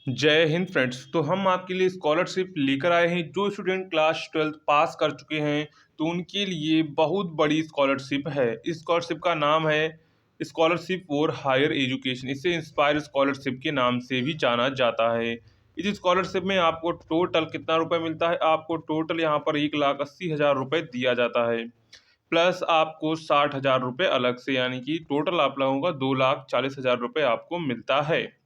जय हिंद फ्रेंड्स। तो हम आपके लिए स्कॉलरशिप लेकर आए हैं। जो स्टूडेंट क्लास 12th पास कर चुके हैं तो उनके लिए बहुत बड़ी स्कॉलरशिप है। इस स्कॉलरशिप का नाम है स्कॉलरशिप फॉर हायर एजुकेशन। इसे इंस्पायर स्कॉलरशिप के नाम से भी जाना जाता है। इस स्कॉलरशिप में आपको टोटल कितना रुपए मिलता है? आपको टोटल यहाँ पर 1,80,000 रुपये दिया जाता है, प्लस आपको 60,000 रुपये अलग से, यानी कि टोटल आप लोगों का 2,40,000 रुपये आपको मिलता है।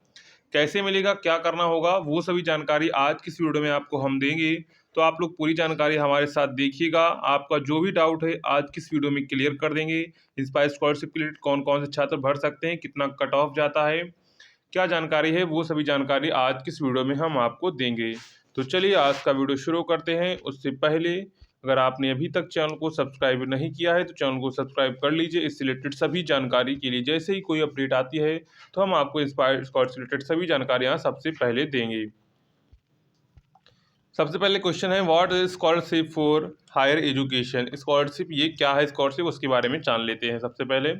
कैसे मिलेगा, क्या करना होगा, वो सभी जानकारी आज की इस वीडियो में आपको हम देंगे। तो आप लोग पूरी जानकारी हमारे साथ देखिएगा। आपका जो भी डाउट है आज की इस वीडियो में क्लियर कर देंगे। इंस्पायर स्कॉलरशिप के लिए कौन कौन से छात्र भर सकते हैं, कितना कट ऑफ जाता है, क्या जानकारी है, वो सभी जानकारी आज की इस वीडियो में हम आपको देंगे। तो चलिए आज का वीडियो शुरू करते हैं। उससे पहले अगर आपने अभी तक चैनल को सब्सक्राइब नहीं किया है तो चैनल को सब्सक्राइब कर लीजिए। इससे रिलेटेड सभी जानकारी के लिए जैसे ही कोई अपडेट आती है तो हम आपको इंस्पायर स्कॉलरशिप से रिलेटेड सभी जानकारियाँ सबसे पहले देंगे। सबसे पहले क्वेश्चन है, what is scholarship for higher education? Scholarship ये क्या है, स्कॉलरशिप उसके बारे में जान लेते हैं। सबसे पहले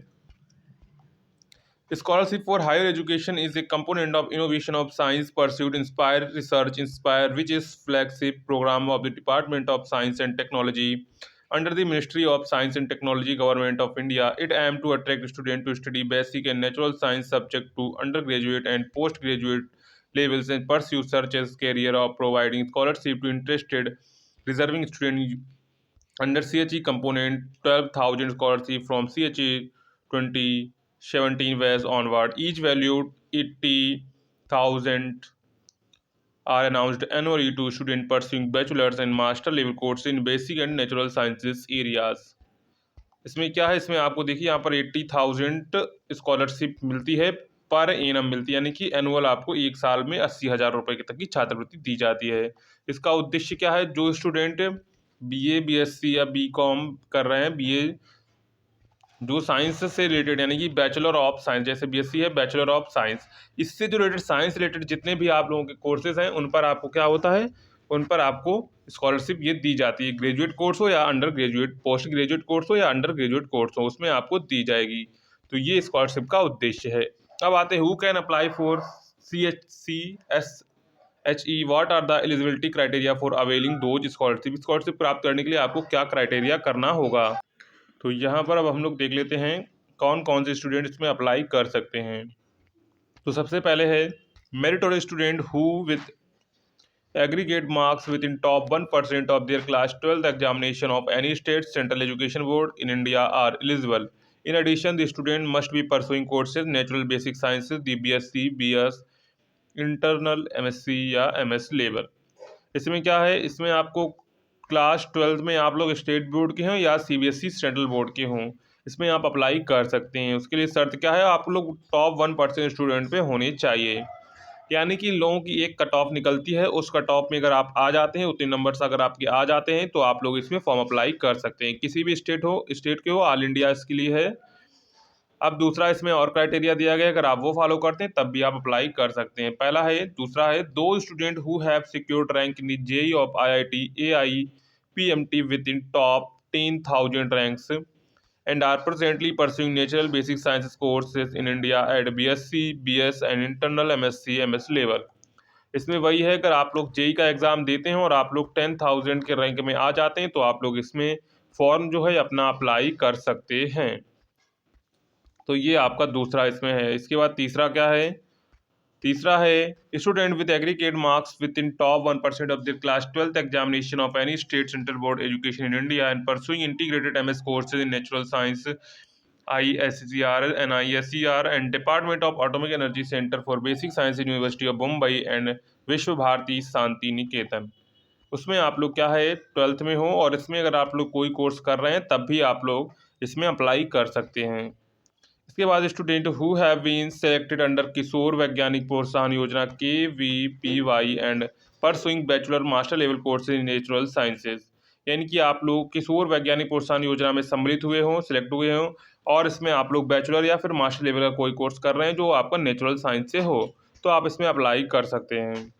Scholarship for higher education is a component of innovation of science pursuit Inspire Research Inspire, which is flagship program of the Department of Science and Technology under the Ministry of Science and Technology, Government of India. It aims to attract students to study basic and natural science subject to undergraduate and postgraduate levels and pursue such as career of providing scholarship to interested reserving students under CHE component 12,000 scholarship from CHE 2017 was onward. Each valued 80,000 are announced annually to students pursuing bachelor's and master level courses in basic and natural sciences areas. इसमें क्या है, इसमें आपको देखिए यहाँ पर 80,000 scholarship मिलती है, पर एनम मिलती है, यानी कि एनुअल आपको एक साल में 80,000 रुपये तक की छात्रवृत्ति दी जाती है। इसका उद्देश्य क्या है? जो स्टूडेंट बीए, बीएससी या बीकॉम कर रहे हैं, बीए जो साइंस से रिलेटेड, यानी कि बैचलर ऑफ साइंस, जैसे बीएससी है बैचलर ऑफ साइंस, इससे जो रिलेटेड साइंस रिलेटेड जितने भी आप लोगों के कोर्सेज हैं उन पर आपको क्या होता है, उन पर आपको स्कॉलरशिप ये दी जाती है। ग्रेजुएट कोर्स हो या under graduate, post graduate course हो या अंडर ग्रेजुएट कोर्स हो, उसमें आपको दी जाएगी। तो ये स्कॉलरशिप का उद्देश्य है। अब आते हैं, who can apply for CHE, what are the eligibility criteria for availing those scholarship? Scholarship प्राप्त करने के लिए आपको क्या क्राइटेरिया करना होगा? तो यहाँ पर अब हम लोग देख लेते हैं कौन कौन से स्टूडेंट इसमें अप्लाई कर सकते हैं। तो सबसे पहले है meritorious student who with aggregate marks within top 1% of their class 12th examination of any state central education board in India are eligible. In addition, the student must be pursuing courses natural basic sciences, the BSc, BS, internal MSc या MS level. इसमें क्या है, इसमें आपको class 12th में आप लोग state board के हों या CBSE सेंट्रल बोर्ड के हों, इसमें आप अप्लाई कर सकते हैं। उसके लिए शर्त क्या है, आप लोग टॉप 1% स्टूडेंट पे होने चाहिए, यानी कि लोगों की एक कट ऑफ निकलती है, उस कट ऑफ में अगर आप आ जाते हैं, उतने नंबर्स अगर आपके आ जाते हैं तो आप लोग इसमें फॉर्म अप्लाई कर सकते हैं। किसी भी स्टेट के हो, ऑल इंडिया इसके लिए है। अब दूसरा इसमें और क्राइटेरिया दिया गया है, अगर आप वो फॉलो करते हैं तब भी आप अप्लाई कर सकते हैं। पहला है, दूसरा है, दो student who have secured rank in JEE of IIT AIPMT within top 10,000 ranks and are presently pursuing natural basic sciences courses in India at BSc, BS and internal MSc, MS level। इसमें वही है, अगर आप लोग JEE का exam देते हैं और आप लोग 10,000 के रैंक में आ जाते हैं तो आप लोग इसमें फॉर्म जो है अपना अप्लाई कर सकते हैं। तो ये आपका दूसरा इसमें है। इसके बाद तीसरा क्या है, तीसरा है, student with aggregate marks with in top 1% of the class 12th examination of any state central board education in India and pursuing integrated MS courses in natural science ISCR NISCR and department of atomic energy centre for basic science university of Mumbai and विश्व भारती शांति निकेतन। उसमें आप लोग क्या है, 12th में हो और इसमें अगर आप लोग कोई कोर्स कर रहे हैं तब भी आप लोग इसमें अप्लाई कर सकते हैं। इसके बाद student who have been selected under Kishore Vaigyanik Protsahan Yojana KVPY and pursuing bachelor master level course in natural sciences, यानी कि आप लोग किशोर वैज्ञानिक प्रोत्साहन योजना में सम्मिलित हुए हों, सिलेक्ट हुए हों और इसमें आप लोग बैचलर या फिर मास्टर लेवल का कोई कोर्स कर रहे हैं जो आपका नेचुरल साइंस से हो, तो आप इसमें अप्लाई कर सकते हैं।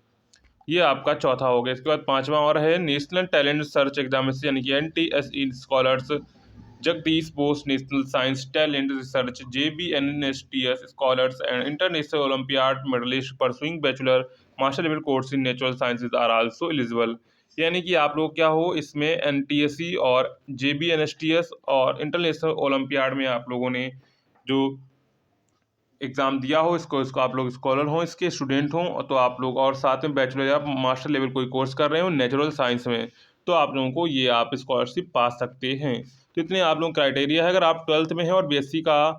ये आपका चौथा हो गया। इसके बाद पांचवा और है, नेशनल टैलेंट सर्च एग्जामिनेशन यानी कि NTSE scholars Jagadish Bose National Science Talent Research JBNSTS scholars and International Olympiad medallist pursuing bachelor master level course in natural sciences are also eligible. यानी कि आप लोग क्या हो इसमें NTSE और JBNSTS और इंटरनेशनल ओलंपियाड में आप लोगों ने जो एग्ज़ाम दिया हो, इसको आप लोग स्कॉलर हो, इसके स्टूडेंट हों, तो आप लोग और साथ में बैचलर या मास्टर लेवल कोई कोर्स कर रहे हो नेचुरल साइंस में, तो आप लोगों को ये आप स्कॉलरशिप पा सकते हैं। तो इतने आप लोग क्राइटेरिया है। अगर आप 12th में हैं और BSc का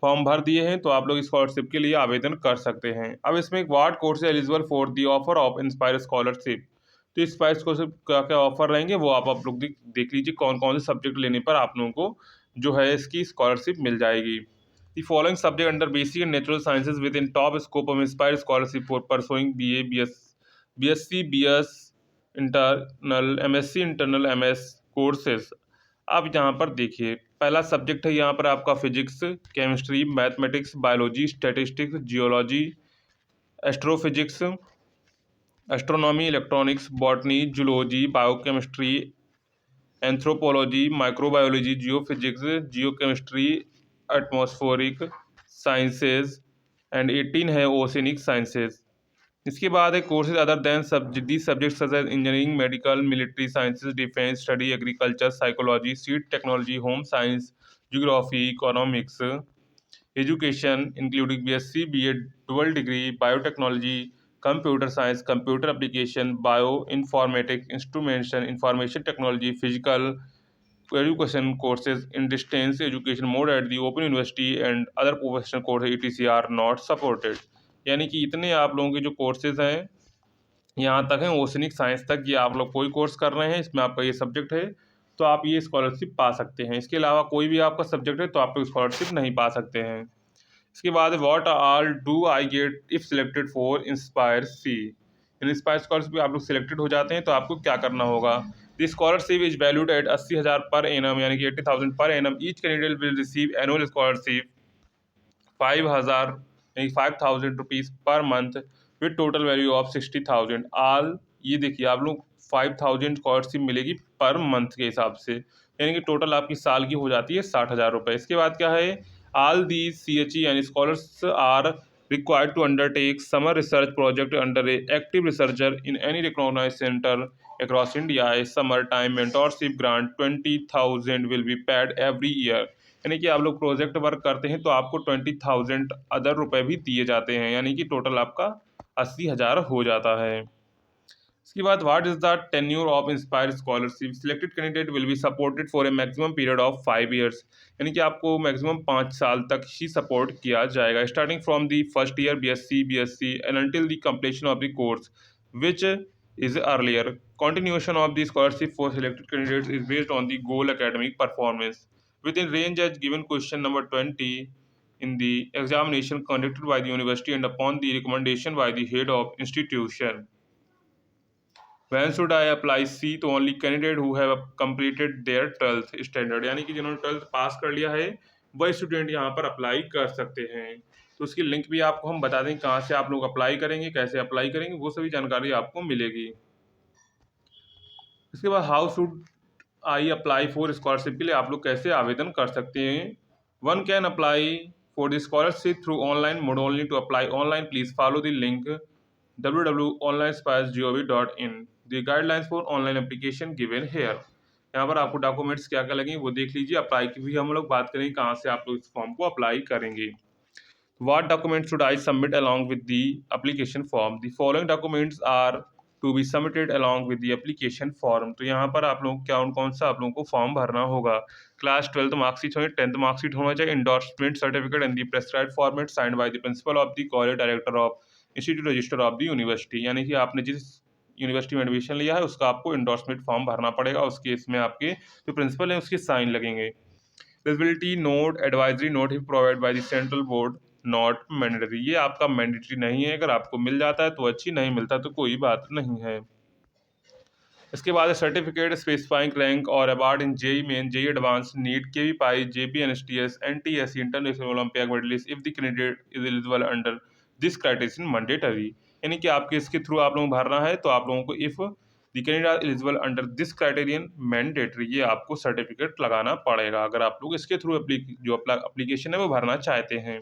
फॉर्म भर दिए हैं तो आप लोग स्कॉलरशिप के लिए आवेदन कर सकते हैं। अब इसमें what course eligible for the offer of inspire scholarship, तो इंस्पायर स्कॉलरशिप क्या क्या ऑफर रहेंगे वो आप लोग देख लीजिए, कौन कौन से सब्जेक्ट लेने पर आप लोगों को जो है इसकी स्कॉलरशिप मिल जाएगी। The following subject under basic and natural sciences within top scope of inspired scholarship for pursuing BA, BSc, BS internal, MSc internal, MS courses। अब यहाँ पर देखिए पहला सब्जेक्ट है यहाँ पर आपका physics, chemistry, mathematics, biology, statistics, geology, astrophysics, astronomy, electronics, botany, zoology, biochemistry, anthropology, microbiology, geophysics, geochemistry, atmospheric sciences and 18 है ओशनिक साइंसेज। इसके बाद है courses other than the subject such as engineering, medical, military sciences, defence study, agriculture, psychology, seed technology, home science, geography, economics, education including BSc, BEd, dual degree, biotechnology, computer science, computer application, bioinformatic, instrumentation, information technology, physical education courses in distance education mode at the open university and other professional courses etc are not supported। यानी कि इतने आप लोगों के जो courses हैं यहाँ तक हैं ओशनिक साइंस तक, ये आप लोग कोई कोर्स कर रहे हैं इसमें आपका ये सब्जेक्ट है तो आप ये स्कॉलरशिप पा सकते हैं। इसके अलावा कोई भी आपका सब्जेक्ट है तो आप लोग स्कॉलरशिप नहीं पा सकते हैं। इसके बाद what all do I get if selected for Inspire SHE, Inspire scholarship आप लोग सिलेक्टेड हो जाते हैं तो आपको क्या करना होगा। The scholarship is valued at 80,000 per annum, यानी कि 80,000 per annum. Each candidate will receive annual scholarship 5,000 यानी 5,000 rupees per month with total value of 60,000 आल। ये देखिए आप लोग 5,000 स्कॉलरशिप मिलेगी पर मंथ के हिसाब से, यानी कि टोटल आपकी साल की हो जाती है 60,000 रुपये। इसके बाद क्या है, all these CHE and scholars are required to undertake summer research project under a active researcher in any recognized center across India। A summer time mentorship grant 20,000 will be paid every year। यानी कि आप लोग project work करते हैं तो आपको 20,000 other रुपए भी दिए जाते हैं, यानी कि टोटल आपका 80,000 हो जाता है। इसके बाद what is the tenure of inspire scholarship, selected candidate will be supported for a maximum period of 5 years. यानी कि आपको मैक्सिमम 5 साल तक ही सपोर्ट किया जाएगा, starting from the first year BSc and until the completion of the course which is earlier। Continuation of the scholarship for selected candidates is based on the goal academic performance within range as given question number 20 in the examination conducted by the university and upon the recommendation by the head of institution। When should I apply C, तो only candidate who have completed their 12th standard, यानी कि जिन्होंने 12th पास कर लिया है वह student यहाँ पर अप्लाई कर सकते हैं। तो उसकी लिंक भी आपको हम बता दें कहाँ से आप लोग अप्लाई करेंगे, कैसे अप्लाई करेंगे, वो सभी जानकारी आपको मिलेगी। इसके बाद how should I apply for scholarship, के लिए आप लोग कैसे आवेदन कर सकते हैं। One can apply for the scholarship through online mode only. To apply online please follow the link www.onlinespicegov.in। The guidelines for online application given here. यहाँ पर आपको डॉक्यूमेंट्स क्या क्या लगेंगे वो देख लीजिए। अप्लाई की भी हम लोग बात करेंगे कहाँ से आप लोग इस फॉर्म को अप्लाई करेंगे। What documents should I submit along with the application form? The following documents are to be submitted along with the application form। तो यहाँ पर आप लोग कौन सा आप लोगों को फॉर्म भरना होगा। क्लास 12th मार्कशीट होनी, 10th मार्कशीट होना चाहिए, endorsement certificate in the prescribed format signed by the principle of the college director of institute register of the university. यानी कि आपने जिस यूनिवर्सिटी में एडमिशन लिया है उसका आपको इंडोर्समेंट फॉर्म भरना पड़ेगा, उसके इसमें आपके जो प्रिंसिपल हैं उसके साइन लगेंगे। Eligibility note, advisory note provide by the central board not mandatory. ये आपका मैंडेटरी नहीं है, अगर आपको मिल जाता है तो अच्छी, नहीं मिलता तो कोई बात नहीं है। इसके बाद सर्टिफिकेट स्पेसिफाइंग रैंक और award in JEE main, JEE advance, NEET, KVPI, JBNSTS, NTSE international olympic medalist if the candidate is eligible under this criteria mandatory. यानी कि आपके इसके थ्रू आप लोगों को भरना है तो आप लोगों को if the candidate eligible under this criterion mandatory, ये आपको सर्टिफिकेट लगाना पड़ेगा अगर आप लोग इसके थ्रू जो एप्लीकेशन है वो भरना चाहते हैं।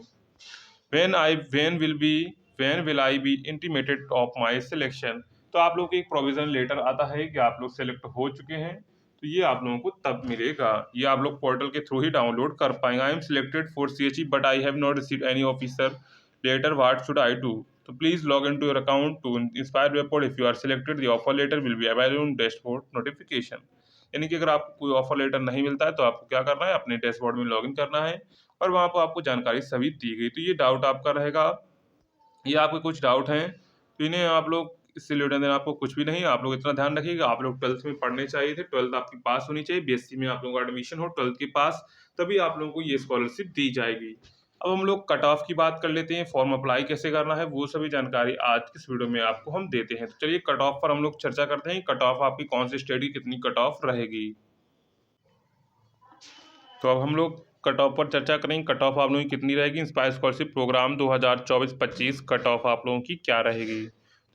when will I be intimated of my selection, तो आप लोग को एक प्रोविजन लेटर आता है कि आप लोग सेलेक्ट हो चुके हैं, तो ये आप लोगों को तब मिलेगा। ये आप लोग पोर्टल के थ्रू ही डाउनलोड कर पाएंगे। I am selected for CHE but I have not received any officer letter, what should I do, तो please log in to your account to Inspire web portal, if you are selected the offer letter will be available on dashboard notification. यानी कि अगर आपको कोई offer letter नहीं मिलता है तो आपको क्या करना है, अपने डैशबोर्ड में लॉग इन करना है और वहाँ पर आपको जानकारी सभी दी गई। तो ये डाउट आपका रहेगा, ये आपके कुछ डाउट हैं तो इन्हें आप लोग इससे रिलेटेड आपको कुछ भी नहीं, आप लोग इतना ध्यान रखिएगा, आप लोग 12th में पढ़ने चाहिए थे, 12th आपकी पास होनी चाहिए, BSc में आप लोगों का एडमिशन हो 12th के पास, तभी आप लोगों को ये स्कॉलरशिप दी जाएगी। अब हम लोग कट ऑफ की बात कर लेते हैं, फॉर्म अप्लाई कैसे करना है वो सभी जानकारी आज की इस वीडियो में आपको हम देते हैं। तो चलिए कट ऑफ पर हम लोग चर्चा करते हैं, कट ऑफ आपकी कौन सी स्टेट की कितनी कट ऑफ रहेगी। तो अब हम लोग कट ऑफ पर चर्चा करेंगे, कट ऑफ आप लोगों की कितनी रहेगी, inspire scholarship programme 2024-25 cut off आप लोगों की क्या रहेगी।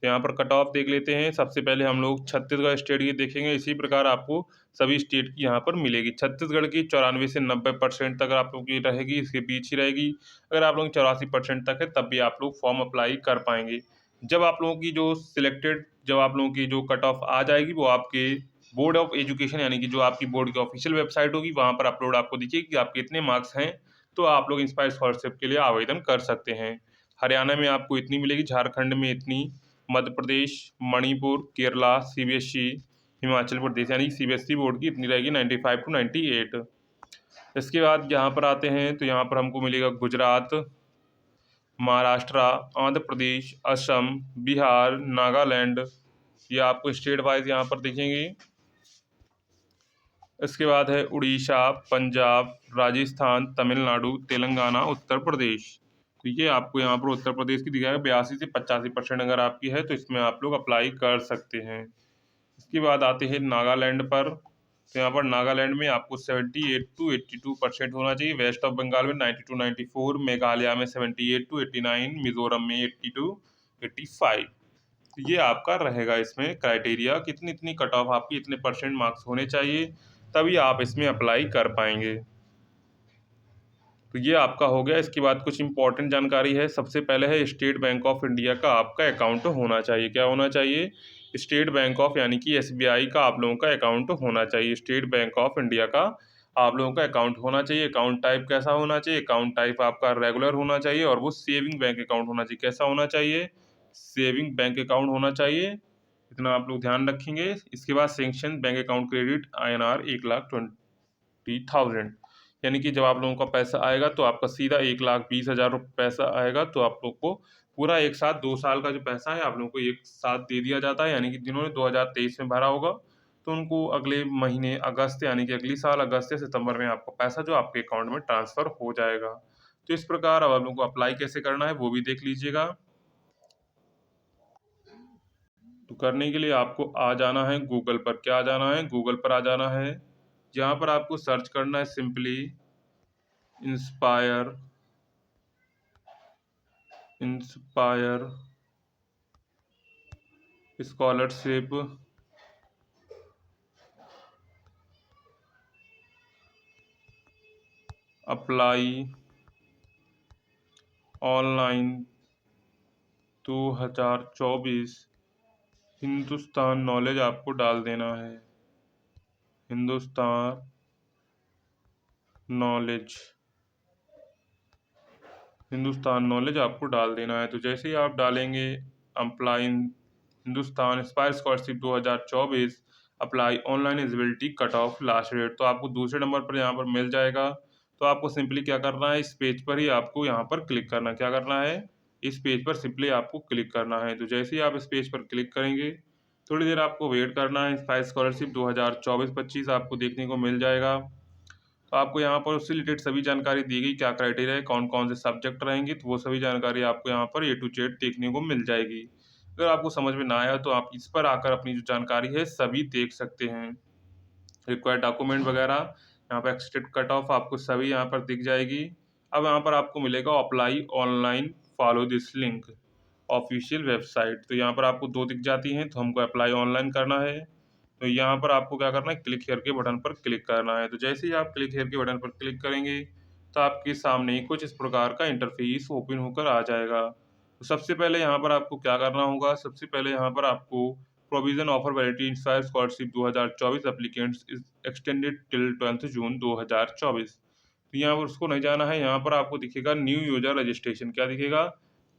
तो यहाँ पर कट ऑफ देख लेते हैं। सबसे पहले हम लोग छत्तीसगढ़ स्टेट की देखेंगे, इसी प्रकार आपको सभी स्टेट की यहाँ पर मिलेगी। छत्तीसगढ़ की 94 से 90% तक आप लोगों की रहेगी, इसके बीच ही रहेगी। अगर आप लोग 84% तक है तब भी आप लोग फॉर्म अप्लाई कर पाएंगे। जब आप लोगों की जो सिलेक्टेड, जब आप लोगों की जो कट ऑफ आ जाएगी वो आपके बोर्ड ऑफ एजुकेशन यानी कि जो आपकी बोर्ड की ऑफिशियल वेबसाइट होगी वहाँ पर अपलोड आपको दिखिए कि आपके इतने मार्क्स हैं, तो आप लोग इंस्पायर स्कॉलरशिप के लिए आवेदन कर सकते हैं। हरियाणा में आपको इतनी मिलेगी, झारखंड में इतनी, मध्य प्रदेश, मणिपुर, केरला, CBSE, हिमाचल प्रदेश यानी CBSE बोर्ड की इतनी रहेगी 95 to 98। इसके बाद यहाँ पर आते हैं तो यहाँ पर हमको मिलेगा गुजरात, महाराष्ट्र, आंध्र प्रदेश, असम, बिहार, नागालैंड, ये आपको स्टेट वाइज यहाँ पर दिखेंगे। इसके बाद है उड़ीसा, पंजाब, राजस्थान, तमिलनाडु, तेलंगाना, उत्तर प्रदेश। तो ये आपको यहाँ पर उत्तर प्रदेश की दिखाएगा 82 से 85% अगर आपकी है तो इसमें आप लोग अप्लाई कर सकते हैं। इसके बाद आते हैं नागालैंड पर, तो यहाँ पर नागालैंड में आपको 78 to 82% होना चाहिए, वेस्ट ऑफ बंगाल में 90 to 94, मेघालय में 78 to 89, मिजोरम में 80 to 85। तो ये आपका रहेगा इसमें क्राइटेरिया, कितनी इतनी कट ऑफ आपकी इतने परसेंट मार्क्स होने चाहिए तभी आप इसमें अप्लाई कर पाएंगे। तो ये आपका हो गया। इसके बाद कुछ इंपॉर्टेंट जानकारी है। सबसे पहले है स्टेट बैंक ऑफ इंडिया का आपका अकाउंट होना चाहिए। क्या होना चाहिए, स्टेट बैंक ऑफ यानी कि SBI का आप लोगों का अकाउंट होना चाहिए। स्टेट बैंक ऑफ इंडिया का आप लोगों का अकाउंट होना चाहिए। अकाउंट टाइप कैसा होना चाहिए, अकाउंट टाइप आपका रेगुलर होना चाहिए और वो सेविंग बैंक अकाउंट होना चाहिए। कैसा होना चाहिए, सेविंग बैंक अकाउंट होना चाहिए, इतना आप लोग ध्यान रखेंगे। इसके बाद sanction bank account credit INR 1,20,000, यानी कि जब आप लोगों का पैसा आएगा तो आपका सीधा 1,20,000 पैसा आएगा, तो आप लोग को पूरा एक साथ 2 साल का जो पैसा है आप लोगों को एक साथ दे दिया जाता है। यानी कि जिन्होंने 2023 में भरा होगा तो उनको अगले महीने अगस्त यानी कि अगली साल अगस्त या सितंबर में आपका पैसा जो आपके अकाउंट में ट्रांसफ़र हो जाएगा। तो इस प्रकार अब आप लोगों को अप्लाई कैसे करना है वो भी देख लीजिएगा। तो करने के लिए आपको आ जाना है गूगल पर। क्या आ जाना है, गूगल पर आ जाना है। जहाँ पर आपको सर्च करना है simply inspire scholarship apply online 2024 Hindustan knowledge आपको डाल देना है। हिंदुस्तान नॉलेज आपको डाल देना है। तो जैसे ही आप डालेंगे apply Hindustan inspire scholarship 2024 apply online eligibility cut off last date, तो आपको दूसरे नंबर पर यहाँ पर मिल जाएगा। तो आपको सिंपली क्या करना है, इस पेज पर ही आपको यहाँ पर क्लिक करना है। क्या करना है, इस पेज पर सिंपली आपको क्लिक करना है। तो जैसे ही आप इस पेज पर क्लिक करेंगे थोड़ी देर आपको वेट करना है। इंस्पायर स्कॉलरशिप 2024-25 आपको देखने को मिल जाएगा। तो आपको यहाँ पर उससे रिलेटेड सभी जानकारी दी गई, क्या क्राइटेरिया है, कौन कौन से सब्जेक्ट रहेंगे, तो वो सभी जानकारी आपको यहाँ पर A to Z देखने को मिल जाएगी। अगर आपको समझ में ना आया तो आप इस पर आकर अपनी जो जानकारी है सभी देख सकते हैं। रिक्वायर्ड डॉक्यूमेंट वगैरह यहाँ पर एक्सपेक्टेड कट ऑफ आपको सभी यहाँ पर दिख जाएगी। अब यहाँ पर आपको मिलेगा apply online, follow this link. Official website. तो यहाँ पर आपको 2 दिख जाती हैं, तो हमको अप्लाई ऑनलाइन करना है। तो यहाँ पर आपको क्या करना है, क्लिक हियर के बटन पर क्लिक करना है। तो जैसे ही आप क्लिक हियर के बटन पर क्लिक करेंगे, तो आपके सामने कुछ इस प्रकार का इंटरफेस ओपन होकर आ जाएगा। तो सबसे पहले यहाँ पर आपको क्या करना होगा, सबसे पहले यहाँ पर आपको provision offer validity inspire scholarship 2024 applicants is extended till 20 जून 2024। तो यहाँ पर उसको नहीं जाना है, यहाँ पर आपको दिखेगा न्यू यूजर रजिस्ट्रेशन। क्या दिखेगा,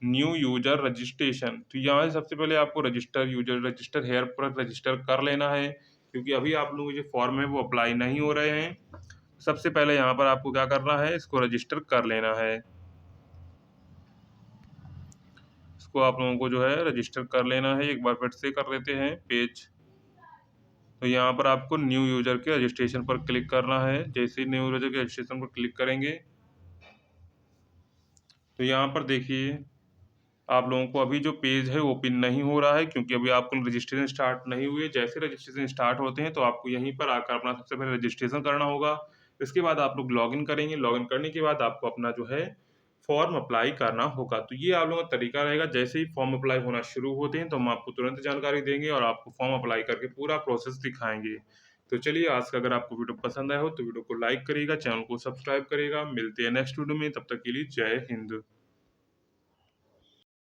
न्यू यूजर रजिस्ट्रेशन। तो यहाँ से सबसे पहले आपको रजिस्टर हेयर पर रजिस्टर कर लेना है, क्योंकि अभी आप लोगों के जो फॉर्म है वो अप्लाई नहीं हो रहे हैं। सबसे पहले यहाँ पर आपको क्या करना है, इसको रजिस्टर कर लेना है। इसको आप लोगों को जो है रजिस्टर कर लेना है। एक बार फिर से कर लेते हैं पेज। तो यहाँ पर आपको न्यू यूजर के रजिस्ट्रेशन पर क्लिक करना है। जैसे ही न्यू यूजर के रजिस्ट्रेशन पर क्लिक करेंगे, तो यहाँ पर देखिए आप लोगों को अभी जो पेज है वो ओपन नहीं हो रहा है, क्योंकि अभी आपको रजिस्ट्रेशन स्टार्ट नहीं हुई है। जैसे रजिस्ट्रेशन स्टार्ट होते हैं तो आपको यहीं पर आकर अपना सबसे पहले रजिस्ट्रेशन करना होगा। इसके बाद आप लोग लॉगिन करेंगे। लॉगिन करने के बाद आपको अपना जो है फॉर्म अप्लाई करना होगा। तो ये आप लोगों का तरीका रहेगा। जैसे ही फॉर्म अप्लाई होना शुरू होते हैं तो हम आपको तुरंत जानकारी देंगे और आपको फॉर्म अप्लाई करके पूरा प्रोसेस दिखाएंगे। तो चलिए, आज का अगर आपको वीडियो पसंद आया हो तो वीडियो को लाइक करिएगा, चैनल को सब्सक्राइब करिएगा। मिलते हैं नेक्स्ट वीडियो में, तब तक के लिए जय हिंद।